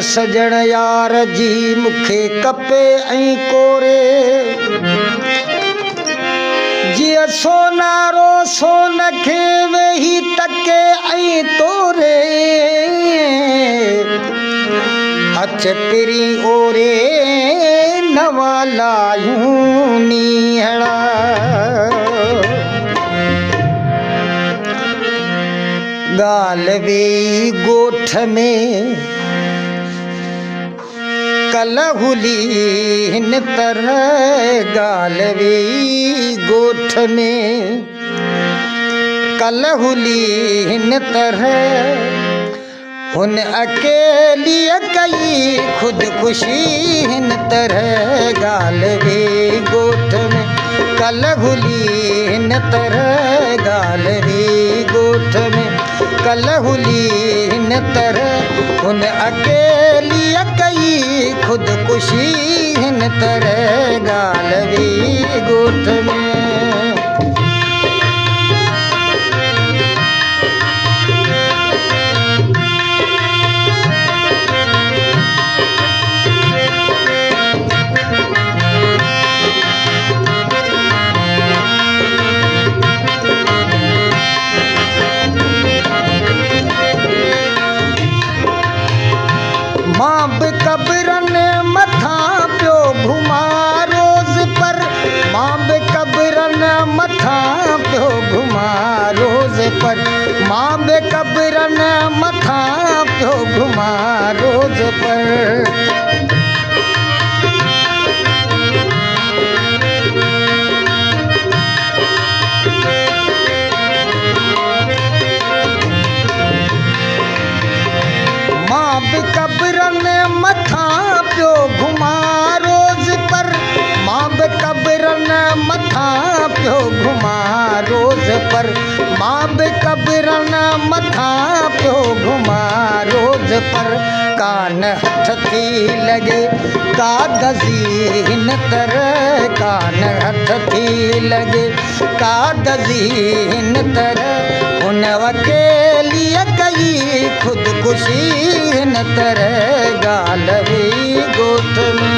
सजण यार जी मूंखे कपे ऐं कोरे जीअं सोनारो सोन खे वेही टके ऐं तोरे हथ पिरी ओरे नवा लायूं नीहड़ा गाल वेई गोठ में कलहुली हिन तरह गाल वेई गोठ में कलहुली हिन तरह हुन अकेली कई खुदकुशी हिन तरह गाल वेई गोठ में कलहुली हिन तरह गाल वेई गोठ में कलहुली हिन तरह हुन अकेली कई खुदकुशी हिन तरह गाल वेई गोठ में मां बि कब्रनि मथां पियो घुमा रोज़ पर मां बि कब्रनि मथां पियो घुमा रोज़ पर मां बि कब्रनि मथां पियो घुमा रोज़ पर मां बि कब्रनि मथां पियो घुमा रोज़ पर मां बि कब्रनि मथां पियो घुमा रोज़ पर मां बि कब्रनि मथां पियो घुमा रोज़ पर कान हथ थी लॻे कागज़ी हिन तरह कान हथ थी लॻे कागज़ी हिन तरह हुन अकेलीअ कई खुदकुशी हिन तरह गाल वेई गोठ में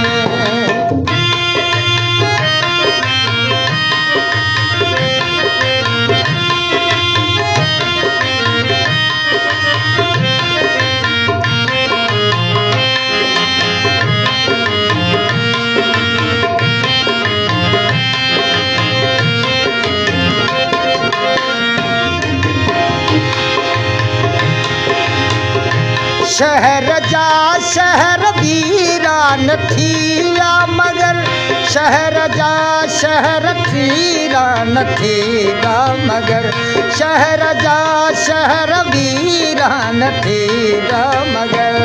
शहर जा शहर वीरान थी विया मगर शहर जा शहर वीरान थी विया मगर शहर जा शहर वीरान थी विया मगर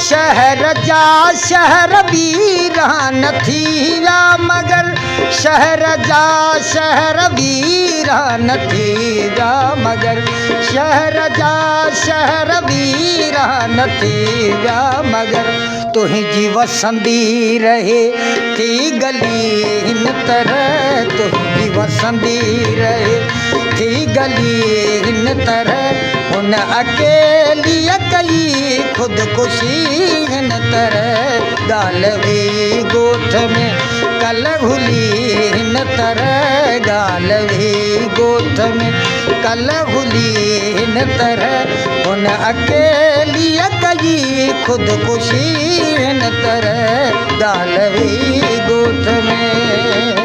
शहर जा शहर वीरान थी विया मगर शहर जा शहर वीरान थी विया मगर शहर जा शहर वीरान थी विया मगर तुंहिंजी वसंदी रहे थी गली हिन तरह तुंहिंजी वसंदी रहे थी गली हिन तरह हुन अकेलीअ कई खुदकुशी हिन तरह गाल वेई गोठ में कलहुली हिन तरह गाल वेई गोठ में कलहुली हिन तरह हुन अकेलीअ कई खुदकुशी हिन तरह गाल वेई गोठ में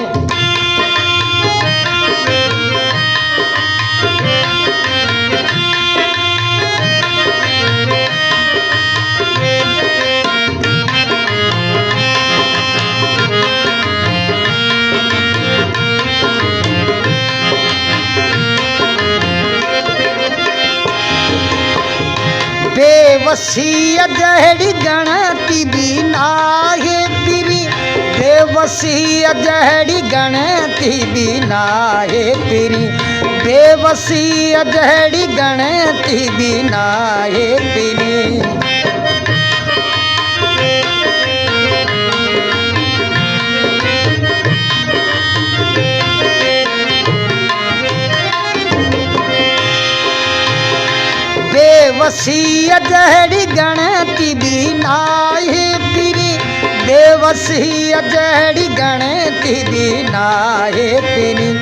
बेवसीअ जहिड़ी गणती बि नाहे पिरी बेवसीअ जहिड़ी गणती बि नाहे पिरी बेवसीअ जहिड़ी गणती बि नाहे पिरी बेवसी जहड़ी गणती भी नाहे पिरी बेवसी जहड़ी गणती भी नाहे पिरी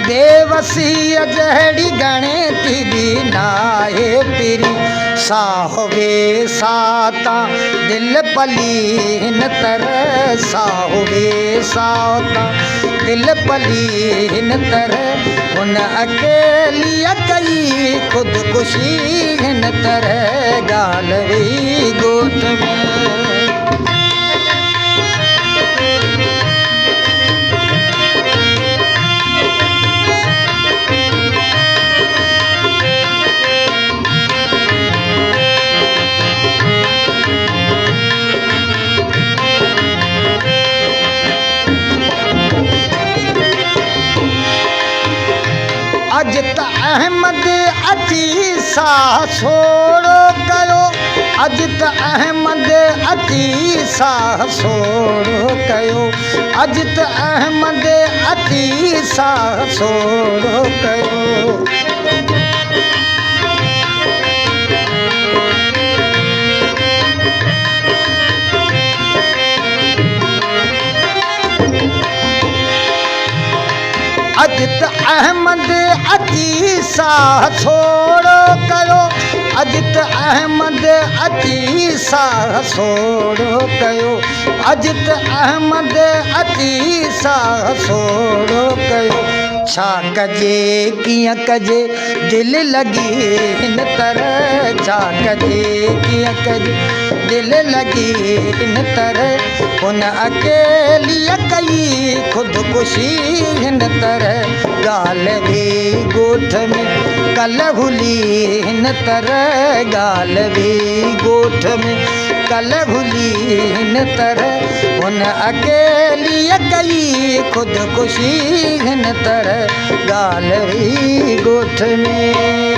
बेवसी जहड़ी गणती भी नाहे पिरी साहवे साता दिल पलीन तर साहवे साता दिल पलीन तर उन अकेली कई खुदकुशी हिन तरह गाल हुई गोद में अज त अहमद अची सा सोड़ो कयो अज त अहमद अची सा सोड़ो कयो अज त अहमद अची सा सोड़ो कयो अज त अहमद अची सा सोड़ो कयो अज त अहमद अची सा सोड़ो कयो अज त अहमद अची सा सोड़ो कयो छा कजे कीअं कजे दिल लगी हिन तरह छा कजे कीअं कजे दिल लगी हिन तरह उन अकेली कई खुदकुशी हिन तरह गाल भी गोठ में कल हुली हिन तरह गाल भी गोठ में कल हुली हिन तरह उन अकेली कई खुदकुशी हिन तरह गाल भी गोठ में